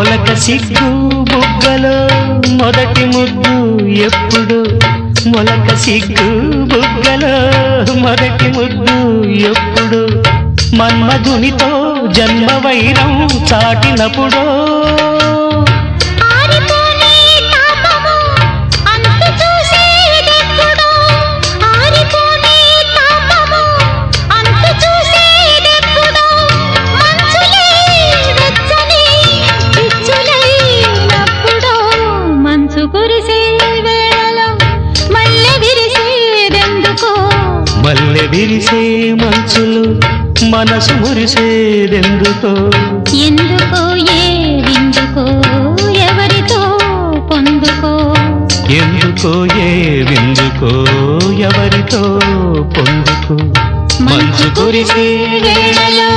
మొలక సిగ్గు బుగ్గలో మొదటి ముద్దు ఎప్పుడు మొలక సిగ్గు బుగ్గలో మొదటి ముద్దు ఎప్పుడు మన్మధునితో జన్మ వైరం చాటినప్పుడు మల్లె విరిసే మంచులు మనసు మురిసేదెందుకో ఎందుకో ఏ విందుకో ఎవరితో పొందుకో ఎందుకో ఏ విందుకో ఎవరితో పొందుకో మంచు కురిసే వేళలో